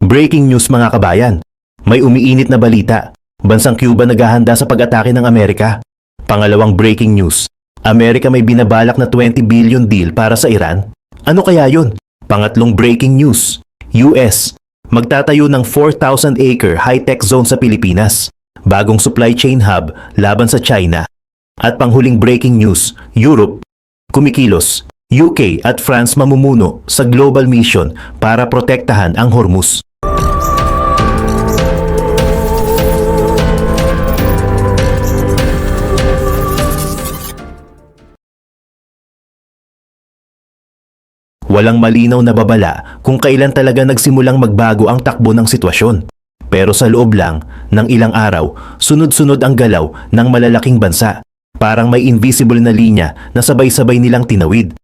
Breaking news mga kabayan. May umiinit na balita. Bansang Cuba naghahanda sa pag-atake ng Amerika. Pangalawang breaking news. Amerika may binabalak na 20 billion deal para sa Iran. Ano kaya yun? Pangatlong breaking news. US. Magtatayo ng 4,000-acre high-tech zone sa Pilipinas. Bagong supply chain hub laban sa China. At panghuling breaking news. Europe. Kumikilos. UK at France mamumuno sa global mission para protektahan ang Hormuz. Walang malinaw na babala kung kailan talaga nagsimulang magbago ang takbo ng sitwasyon. Pero sa loob lang ng ilang araw, sunod-sunod ang galaw ng malalaking bansa. Parang may invisible na linya na sabay-sabay nilang tinawid.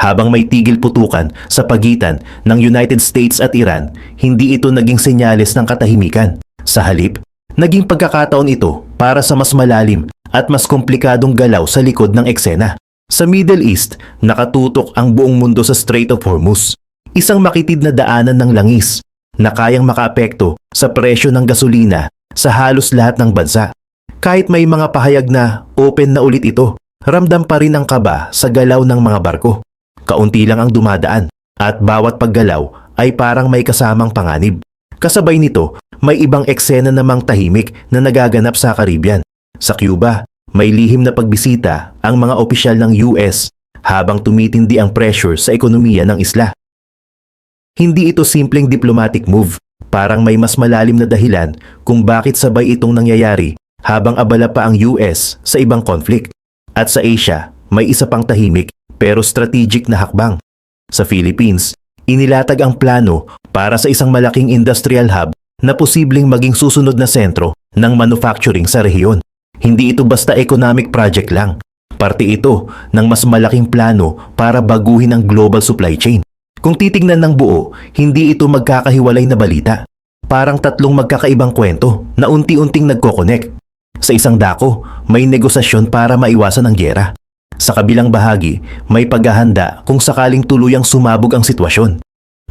Habang may tigil putukan sa pagitan ng United States at Iran, hindi ito naging senyales ng katahimikan. Sa halip, naging pagkakataon ito para sa mas malalim at mas komplikadong galaw sa likod ng eksena. Sa Middle East, nakatutok ang buong mundo sa Strait of Hormuz, isang makitid na daanan ng langis na kayang makaapekto sa presyo ng gasolina sa halos lahat ng bansa. Kahit may mga pahayag na open na ulit ito, ramdam pa rin ang kaba sa galaw ng mga barko. Kaunti lang ang dumadaan at bawat paggalaw ay parang may kasamang panganib. Kasabay nito, may ibang eksena namang tahimik na nagaganap sa Caribbean. Sa Cuba, may lihim na pagbisita ang mga opisyal ng US habang tumitindi ang pressure sa ekonomiya ng isla. Hindi ito simpleng diplomatic move, parang may mas malalim na dahilan kung bakit sabay itong nangyayari habang abala pa ang US sa ibang conflict. At sa Asia, may isa pang tahimik pero strategic na hakbang. Sa Philippines, inilatag ang plano para sa isang malaking industrial hub na posibleng maging susunod na sentro ng manufacturing sa rehiyon. Hindi ito basta economic project lang. Parte ito ng mas malaking plano para baguhin ang global supply chain. Kung titignan ng buo, hindi ito magkakahiwalay na balita. Parang tatlong magkakaibang kwento na unti-unting nagko-connect. Sa isang dako, may negosasyon para maiwasan ang gyera. Sa kabilang bahagi, may paghahanda kung sakaling tuluyang sumabog ang sitwasyon.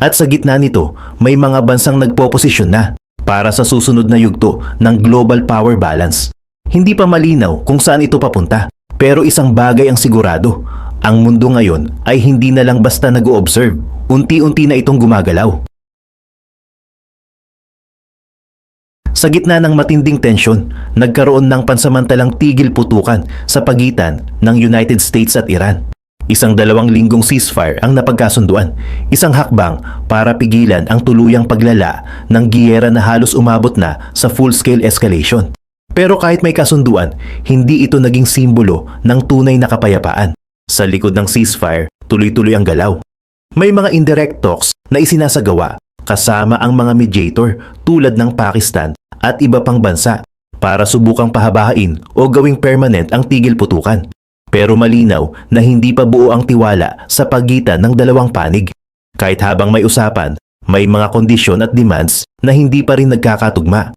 At sa gitna nito, may mga bansang nagpoposisyon na para sa susunod na yugto ng global power balance. Hindi pa malinaw kung saan ito papunta, pero isang bagay ang sigurado. Ang mundo ngayon ay hindi na lang basta nag-o-observe, unti-unti na itong gumagalaw. Sa gitna ng matinding tensyon, nagkaroon ng pansamantalang tigil putukan sa pagitan ng United States at Iran. Isang 2 linggong ceasefire ang napagkasunduan, isang hakbang para pigilan ang tuluyang paglala ng giyera na halos umabot na sa full-scale escalation. Pero kahit may kasunduan, hindi ito naging simbolo ng tunay na kapayapaan. Sa likod ng ceasefire, tuloy-tuloy ang galaw. May mga indirect talks na isinasagawa kasama ang mga mediator tulad ng Pakistan at iba pang bansa para subukang pahabain o gawing permanent ang tigil putukan. Pero malinaw na hindi pa buo ang tiwala sa pagitan ng dalawang panig. Kahit habang may usapan, may mga kondisyon at demands na hindi pa rin nagkakatugma.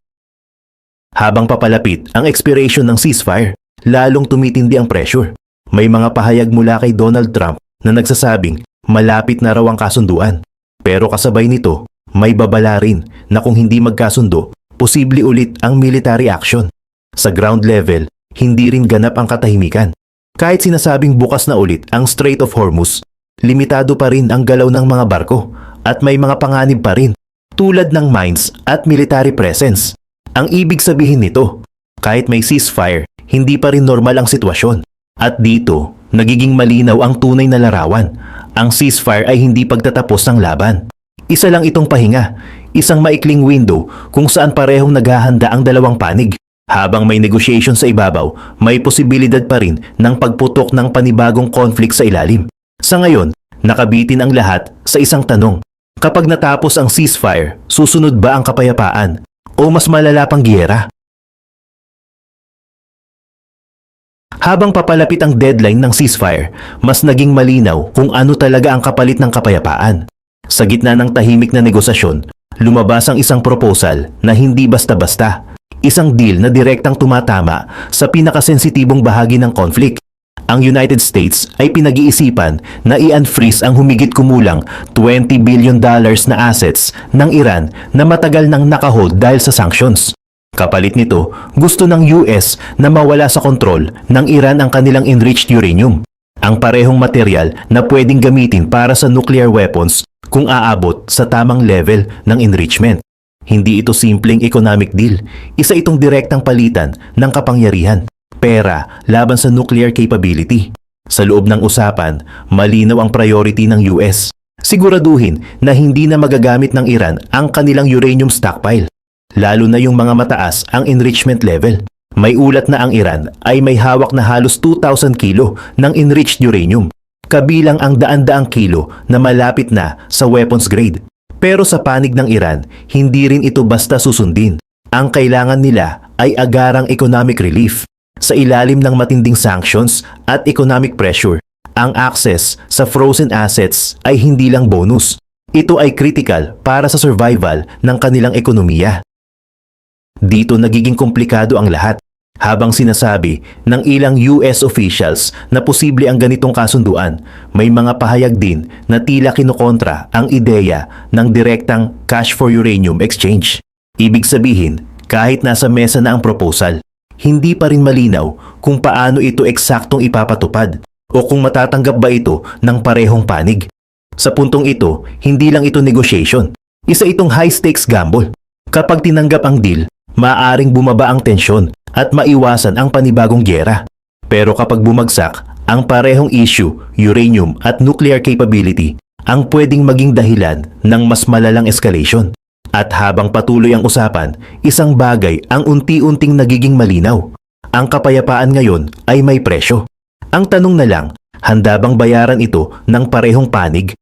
Habang papalapit ang expiration ng ceasefire, lalong tumitindi ang pressure. May mga pahayag mula kay Donald Trump na nagsasabing malapit na raw ang kasunduan. Pero kasabay nito, may babala rin na kung hindi magkasundo, posible ulit ang military action. Sa ground level, hindi rin ganap ang katahimikan. Kahit sinasabing bukas na ulit ang Strait of Hormuz, limitado pa rin ang galaw ng mga barko at may mga panganib pa rin, tulad ng mines at military presence. Ang ibig sabihin nito, kahit may ceasefire, hindi pa rin normal ang sitwasyon. At dito, nagiging malinaw ang tunay na larawan. Ang ceasefire ay hindi pagtatapos ng laban. Isa lang itong pahinga, isang maikling window kung saan parehong naghahanda ang dalawang panig. Habang may negotiation sa ibabaw, may posibilidad pa rin ng pagputok ng panibagong conflict sa ilalim. Sa ngayon, nakabitin ang lahat sa isang tanong. Kapag natapos ang ceasefire, susunod ba ang kapayapaan? O mas malala pang giyera? Habang papalapit ang deadline ng ceasefire, mas naging malinaw kung ano talaga ang kapalit ng kapayapaan. Sa gitna ng tahimik na negosasyon, lumabas ang isang proposal na hindi basta-basta. Isang deal na direktang tumatama sa pinakasensitibong bahagi ng conflict, ang United States ay pinag-iisipan na i-unfreeze ang humigit kumulang $20 billion na assets ng Iran na matagal nang nakahold dahil sa sanctions. Kapalit nito, gusto ng US na mawala sa kontrol ng Iran ang kanilang enriched uranium, ang parehong material na pwedeng gamitin para sa nuclear weapons kung aabot sa tamang level ng enrichment. Hindi ito simpleng economic deal, isa itong direktang palitan ng kapangyarihan. Pera laban sa nuclear capability. Sa loob ng usapan, malinaw ang priority ng US. Siguraduhin na hindi na magagamit ng Iran ang kanilang uranium stockpile, lalo na yung mga mataas ang enrichment level. May ulat na ang Iran ay may hawak na halos 2,000 kilo ng enriched uranium, kabilang ang daan-daang kilo na malapit na sa weapons grade. Pero sa panig ng Iran, hindi rin ito basta susundin. Ang kailangan nila ay agarang economic relief. Sa ilalim ng matinding sanctions at economic pressure, ang access sa frozen assets ay hindi lang bonus. Ito ay critical para sa survival ng kanilang ekonomiya. Dito nagiging komplikado ang lahat. Habang sinasabi ng ilang US officials na posible ang ganitong kasunduan, may mga pahayag din na tila kinukontra ang ideya ng direktang cash for uranium exchange. Ibig sabihin, kahit nasa mesa na ang proposal, hindi pa rin malinaw kung paano ito eksaktong ipapatupad o kung matatanggap ba ito ng parehong panig. Sa puntong ito, hindi lang ito negotiation. Isa itong high-stakes gamble. Kapag tinanggap ang deal, maaaring bumaba ang tensyon at maiwasan ang panibagong gyera. Pero kapag bumagsak, ang parehong issue, uranium at nuclear capability, ang pwedeng maging dahilan ng mas malalang escalation. At habang patuloy ang usapan, isang bagay ang unti-unting nagiging malinaw. Ang kapayapaan ngayon ay may presyo. Ang tanong na lang, handa bang bayaran ito ng parehong panig?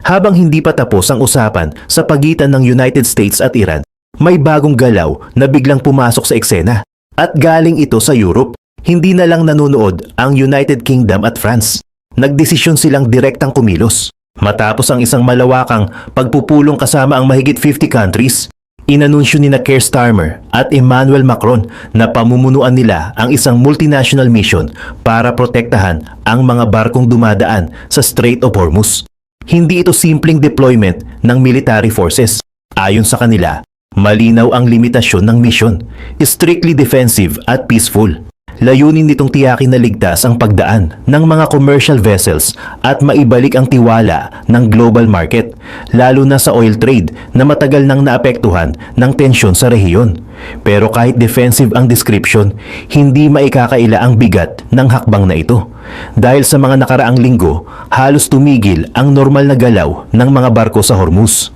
Habang hindi pa tapos ang usapan sa pagitan ng United States at Iran, may bagong galaw na biglang pumasok sa eksena. At galing ito sa Europe. Hindi na lang nanonood ang United Kingdom at France. Nagdesisyon silang direktang kumilos. Matapos ang isang malawakang pagpupulong kasama ang mahigit 50 countries, inanunsyo ni Keir Starmer at Emmanuel Macron na pamumunuan nila ang isang multinational mission para protektahan ang mga barkong dumadaan sa Strait of Hormuz. Hindi ito simpleng deployment ng military forces. Ayon sa kanila, malinaw ang limitasyon ng mission, strictly defensive at peaceful. Layunin nitong tiyakin na ligtas ang pagdaan ng mga commercial vessels at maibalik ang tiwala ng global market, lalo na sa oil trade na matagal nang naapektuhan ng tensyon sa rehiyon. Pero kahit defensive ang description, hindi maikakaila ang bigat ng hakbang na ito. Dahil sa mga nakaraang linggo, halos tumigil ang normal na galaw ng mga barko sa Hormuz.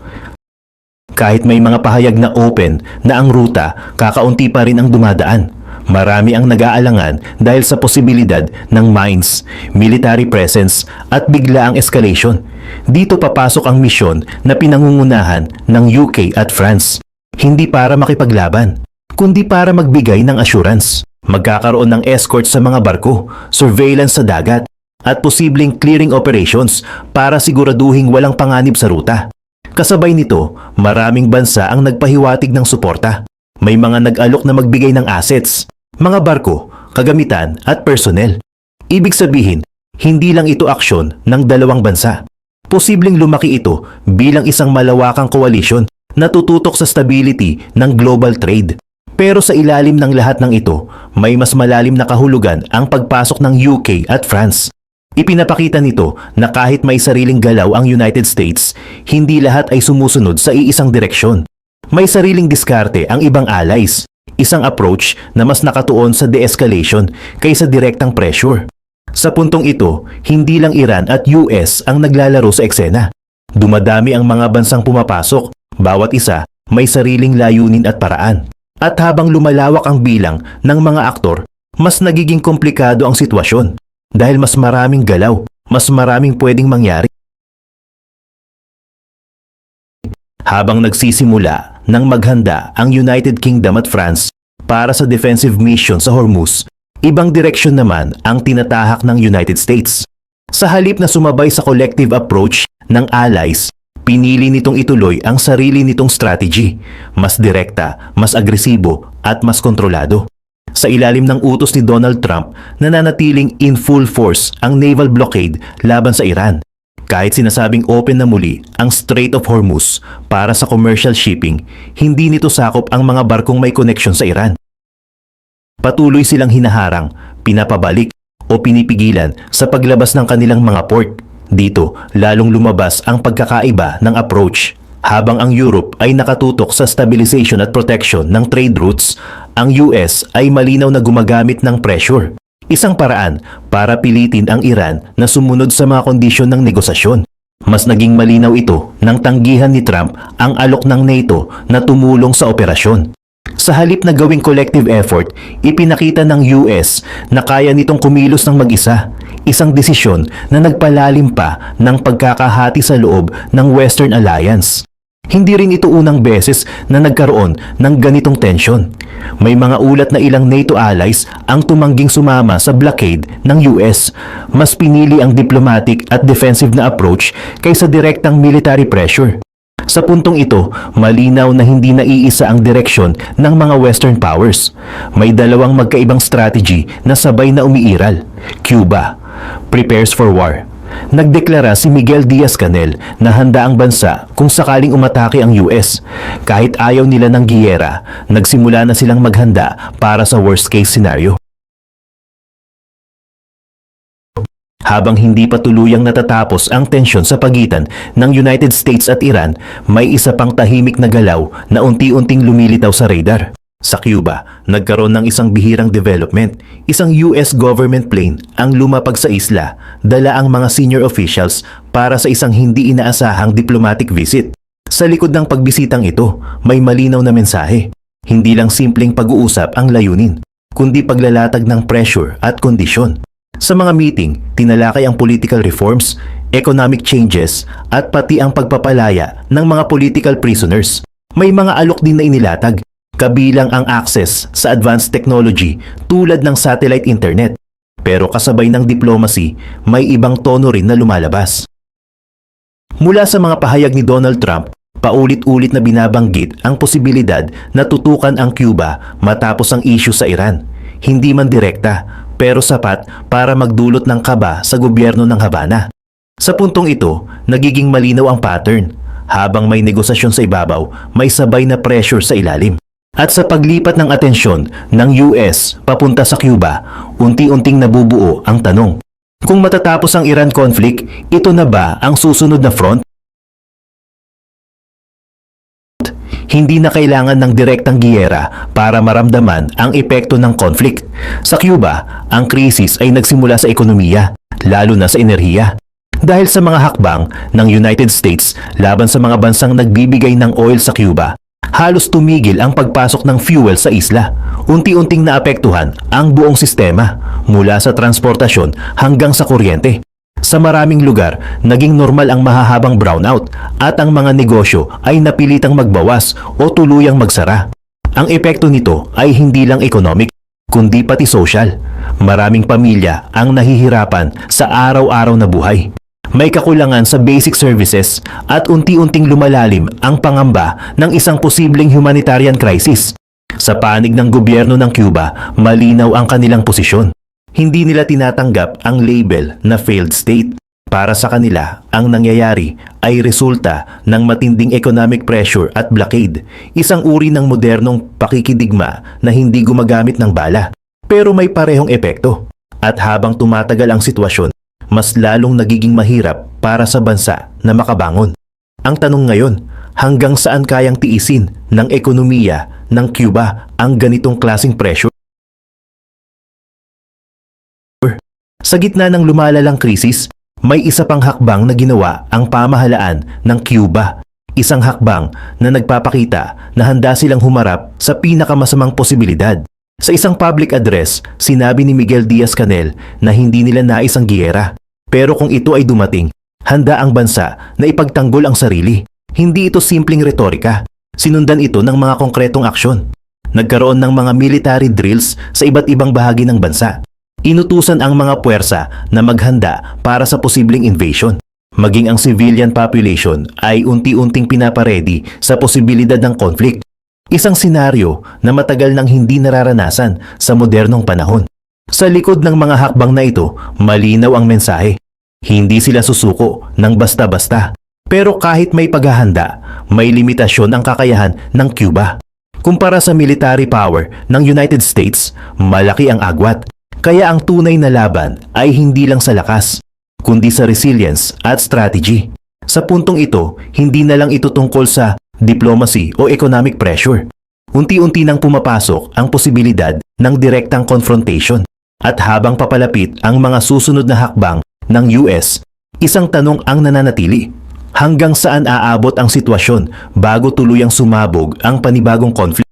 Kahit may mga pahayag na open na ang ruta, kakaunti pa rin ang dumadaan. Marami ang nag-aalangan dahil sa posibilidad ng mines, military presence at biglaang escalation. Dito papasok ang misyon na pinangungunahan ng UK at France. Hindi para makipaglaban, kundi para magbigay ng assurance. Magkakaroon ng escort sa mga barko, surveillance sa dagat, at posibleng clearing operations para siguraduhing walang panganib sa ruta. Kasabay nito, maraming bansa ang nagpahiwatig ng suporta. May mga nag-alok na magbigay ng assets, mga barko, kagamitan at personnel. Ibig sabihin, hindi lang ito aksyon ng dalawang bansa. Posibleng lumaki ito bilang isang malawakang koalisyon na tututok sa stability ng global trade. Pero sa ilalim ng lahat ng ito, may mas malalim na kahulugan ang pagpasok ng UK at France. Ipinapakita nito na kahit may sariling galaw ang United States, hindi lahat ay sumusunod sa iisang direksyon. May sariling diskarte ang ibang allies, isang approach na mas nakatuon sa de-escalation kaysa direktang pressure. Sa puntong ito, hindi lang Iran at US ang naglalaro sa eksena. Dumadami ang mga bansang pumapasok, bawat isa may sariling layunin at paraan. At habang lumalawak ang bilang ng mga aktor, mas nagiging komplikado ang sitwasyon. Dahil mas maraming galaw, mas maraming pwedeng mangyari. Habang nagsisimula ng maghanda ang United Kingdom at France para sa defensive mission sa Hormuz, ibang direksyon naman ang tinatahak ng United States. Sa halip na sumabay sa collective approach ng allies, pinili nitong ituloy ang sarili nitong strategy, mas direkta, mas agresibo at mas kontrolado. Sa ilalim ng utos ni Donald Trump, nananatiling in full force ang naval blockade laban sa Iran. Kahit sinasabing open na muli ang Strait of Hormuz para sa commercial shipping, hindi nito sakop ang mga barkong may koneksyon sa Iran. Patuloy silang hinaharang, pinapabalik o pinipigilan sa paglabas ng kanilang mga port. Dito, lalong lumabas ang pagkakaiba ng approach. Habang ang Europe ay nakatutok sa stabilization at protection ng trade routes, ang US ay malinaw na gumagamit ng pressure. Isang paraan para pilitin ang Iran na sumunod sa mga kondisyon ng negosasyon. Mas naging malinaw ito nang tanggihan ni Trump ang alok ng NATO na tumulong sa operasyon. Sa halip na gawing collective effort, ipinakita ng US na kaya nitong kumilos ng mag-isa, isang desisyon na nagpalalim pa ng pagkakahati sa loob ng Western Alliance. Hindi rin ito unang beses na nagkaroon ng ganitong tensyon. May mga ulat na ilang NATO allies ang tumangging sumama sa blockade ng US. Mas pinili ang diplomatic at defensive na approach kaysa direktang military pressure. Sa puntong ito, malinaw na hindi naiisa ang direksyon ng mga Western powers. May dalawang magkaibang strategy na sabay na umiiral. Cuba prepares for war. Nagdeklara si Miguel Diaz-Canel na handa ang bansa kung sakaling umatake ang US. Kahit ayaw nila ng giyera, nagsimula na silang maghanda para sa worst case scenario. Habang hindi pa tuluyang natatapos ang tensyon sa pagitan ng United States at Iran, may isa pang tahimik na galaw na unti-unting lumilitaw sa radar. Sa Cuba, nagkaroon ng isang bihirang development. Isang US government plane ang lumapag sa isla, dala ang mga senior officials para sa isang hindi inaasahang diplomatic visit. Sa likod ng pagbisitang ito, may malinaw na mensahe. Hindi lang simpleng pag-uusap ang layunin, kundi paglalatag ng pressure at kondisyon. Sa mga meeting, tinalakay ang political reforms, economic changes, at pati ang pagpapalaya ng mga political prisoners. May mga alok din na inilatag, kabilang ang access sa advanced technology tulad ng satellite internet. Pero kasabay ng diplomacy, may ibang tono rin na lumalabas. Mula sa mga pahayag ni Donald Trump, paulit-ulit na binabanggit ang posibilidad na tutukan ang Cuba matapos ang issue sa Iran. Hindi man direkta, pero sapat para magdulot ng kaba sa gobyerno ng Havana. Sa puntong ito, nagiging malinaw ang pattern. Habang may negosasyon sa ibabaw, may sabay na pressure sa ilalim. At sa paglipat ng atensyon ng US papunta sa Cuba, unti-unting nabubuo ang tanong. Kung matatapos ang Iran conflict, ito na ba ang susunod na front? Hindi na kailangan ng direktang giyera para maramdaman ang epekto ng conflict. Sa Cuba, ang krisis ay nagsimula sa ekonomiya, lalo na sa enerhiya. Dahil sa mga hakbang ng United States laban sa mga bansang nagbibigay ng oil sa Cuba, halos tumigil ang pagpasok ng fuel sa isla. Unti-unting naapektuhan ang buong sistema, mula sa transportasyon hanggang sa kuryente. Sa maraming lugar, naging normal ang mahahabang brownout at ang mga negosyo ay napilitang magbawas o tuluyang magsara. Ang epekto nito ay hindi lang economic, kundi pati social. Maraming pamilya ang nahihirapan sa araw-araw na buhay. May kakulangan sa basic services at unti-unting lumalalim ang pangamba ng isang posibleng humanitarian crisis. Sa panig ng gobyerno ng Cuba, malinaw ang kanilang posisyon. Hindi nila tinatanggap ang label na failed state. Para sa kanila, ang nangyayari ay resulta ng matinding economic pressure at blockade, isang uri ng modernong pakikidigma na hindi gumagamit ng bala, pero may parehong epekto. At habang tumatagal ang sitwasyon, mas lalong nagiging mahirap para sa bansa na makabangon. Ang tanong ngayon, hanggang saan kayang tiisin ng ekonomiya ng Cuba ang ganitong klaseng pressure? Sa gitna ng lumalalang krisis, may isa pang hakbang na ginawa ang pamahalaan ng Cuba. Isang hakbang na nagpapakita na handa silang humarap sa pinakamasamang posibilidad. Sa isang public address, sinabi ni Miguel Diaz-Canel na hindi nila nais ang giyera. Pero kung ito ay dumating, handa ang bansa na ipagtanggol ang sarili. Hindi ito simpleng retorika. Sinundan ito ng mga konkretong aksyon. Nagkaroon ng mga military drills sa iba't ibang bahagi ng bansa. Inutusan ang mga puwersa na maghanda para sa posibleng invasion. Maging ang civilian population ay unti-unting pinaparedy sa posibilidad ng conflict. Isang senaryo na matagal nang hindi nararanasan sa modernong panahon. Sa likod ng mga hakbang na ito, malinaw ang mensahe. Hindi sila susuko ng basta-basta. Pero kahit may paghahanda, may limitasyon ang kakayahan ng Cuba. Kumpara sa military power ng United States, malaki ang agwat. Kaya ang tunay na laban ay hindi lang sa lakas, kundi sa resilience at strategy. Sa puntong ito, hindi na lang ito tungkol sa diplomacy o economic pressure. Unti-unti nang pumapasok ang posibilidad ng direktang confrontation. At habang papalapit ang mga susunod na hakbang ng US, isang tanong ang nananatili. Hanggang saan aabot ang sitwasyon bago tuluyang sumabog ang panibagong conflict?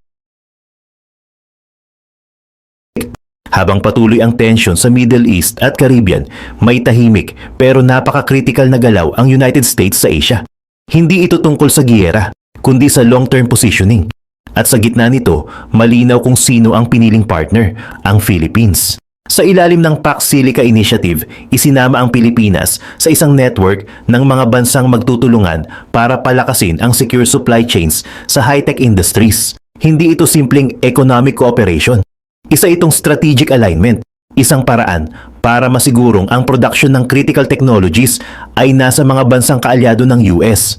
Habang patuloy ang tension sa Middle East at Caribbean, may tahimik pero napaka-critical na galaw ang United States sa Asia. Hindi ito tungkol sa giyera, kundi sa long-term positioning. At sa gitna nito, malinaw kung sino ang piniling partner, ang Philippines. Sa ilalim ng Pax Silica Initiative, isinama ang Pilipinas sa isang network ng mga bansang magtutulungan para palakasin ang secure supply chains sa high-tech industries. Hindi ito simpleng economic cooperation. Isa itong strategic alignment, isang paraan para masigurong ang production ng critical technologies ay nasa mga bansang kaalyado ng US.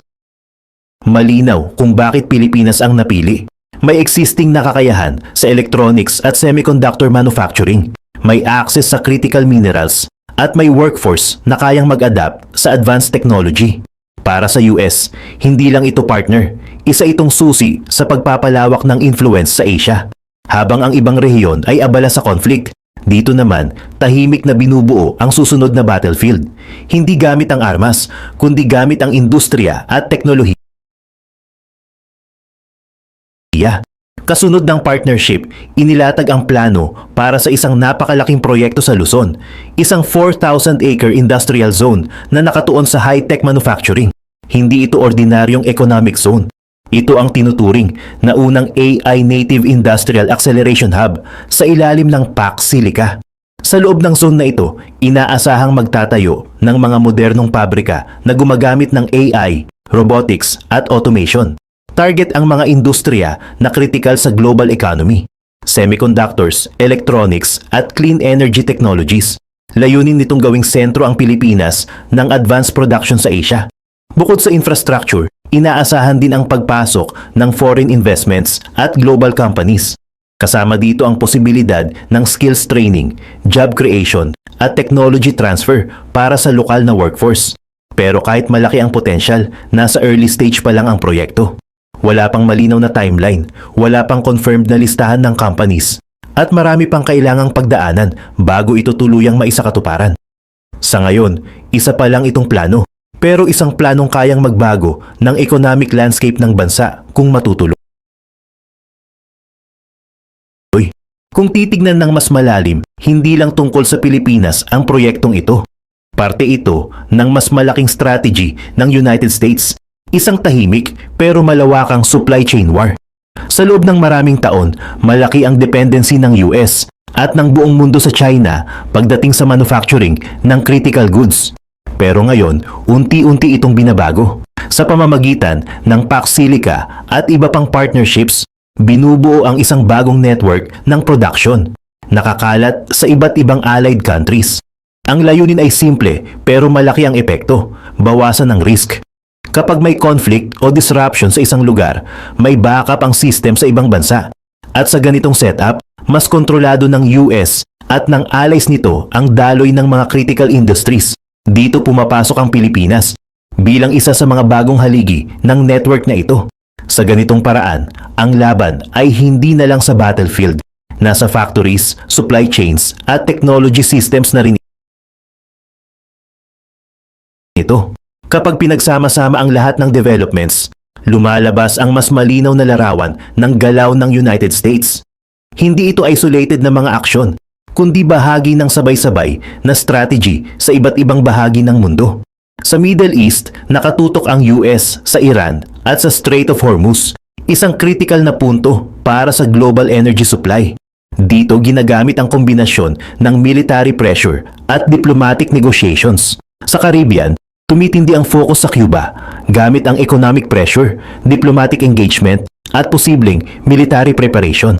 Malinaw kung bakit Pilipinas ang napili. May existing na kakayahan sa electronics at semiconductor manufacturing. May access sa critical minerals at may workforce na kayang mag-adapt sa advanced technology. Para sa US, hindi lang ito partner, isa itong susi sa pagpapalawak ng influence sa Asia. Habang ang ibang rehiyon ay abala sa conflict, dito naman tahimik na binubuo ang susunod na battlefield. Hindi gamit ang armas, kundi gamit ang industriya at teknolohiya. Kasunod ng partnership, inilatag ang plano para sa isang napakalaking proyekto sa Luzon, isang 4,000-acre industrial zone na nakatuon sa high-tech manufacturing. Hindi ito ordinaryong economic zone. Ito ang tinuturing na unang AI Native Industrial Acceleration Hub sa ilalim ng Pax Silica. Sa loob ng zone na ito, inaasahang magtatayo ng mga modernong pabrika na gumagamit ng AI, robotics at automation. Target ang mga industriya na kritikal sa global economy, semiconductors, electronics at clean energy technologies. Layunin nitong gawing sentro ang Pilipinas ng advanced production sa Asia. Bukod sa infrastructure, inaasahan din ang pagpasok ng foreign investments at global companies. Kasama dito ang posibilidad ng skills training, job creation at technology transfer para sa lokal na workforce. Pero kahit malaki ang potensyal, nasa early stage pa lang ang proyekto. Wala pang malinaw na timeline, wala pang confirmed na listahan ng companies, at marami pang kailangang pagdaanan bago ito tuluyang maisakatuparan. Sa ngayon, isa pa lang itong plano. Pero isang planong kayang magbago ng economic landscape ng bansa kung matutuloy. Kung titignan ng mas malalim, hindi lang tungkol sa Pilipinas ang proyektong ito. Parte ito ng mas malaking strategy ng United States, isang tahimik pero malawakang supply chain war. Sa loob ng maraming taon, malaki ang dependency ng US at ng buong mundo sa China pagdating sa manufacturing ng critical goods. Pero ngayon, unti-unti itong binabago. Sa pamamagitan ng Pax Silica at iba pang partnerships, binubuo ang isang bagong network ng production, nakakalat sa iba't ibang allied countries. Ang layunin ay simple pero malaki ang epekto, bawasan ang risk. Kapag may conflict o disruption sa isang lugar, may backup ang system sa ibang bansa. At sa ganitong setup, mas kontrolado ng US at ng allies nito ang daloy ng mga critical industries. Dito pumapasok ang Pilipinas bilang isa sa mga bagong haligi ng network na ito. Sa ganitong paraan, ang laban ay hindi na lang sa battlefield, nasa factories, supply chains at technology systems na rin ito. Kapag pinagsama-sama ang lahat ng developments, lumalabas ang mas malinaw na larawan ng galaw ng United States. Hindi ito isolated na mga aksyon, kundi bahagi ng sabay-sabay na strategy sa iba't ibang bahagi ng mundo. Sa Middle East, nakatutok ang US sa Iran at sa Strait of Hormuz, isang critical na punto para sa global energy supply. Dito ginagamit ang kombinasyon ng military pressure at diplomatic negotiations. Sa Caribbean, tumitindi ang focus sa Cuba gamit ang economic pressure, diplomatic engagement at posibleng military preparation.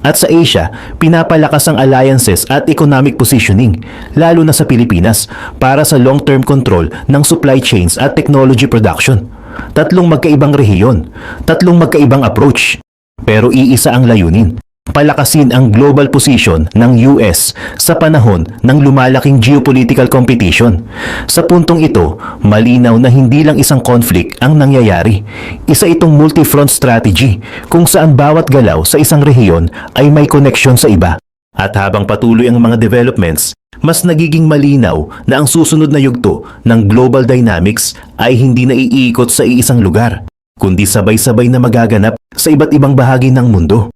At sa Asia, pinapalakas ang alliances at economic positioning, lalo na sa Pilipinas, para sa long-term control ng supply chains at technology production. Tatlong magkaibang rehiyon, tatlong magkaibang approach, pero iisa ang layunin: palakasin ang global position ng US sa panahon ng lumalaking geopolitical competition. Sa puntong ito, malinaw na hindi lang isang conflict ang nangyayari. Isa itong multi-front strategy kung saan bawat galaw sa isang rehiyon ay may koneksyon sa iba. At habang patuloy ang mga developments, mas nagiging malinaw na ang susunod na yugto ng global dynamics ay hindi na iikot sa iisang lugar, kundi sabay-sabay na magaganap sa iba't ibang bahagi ng mundo.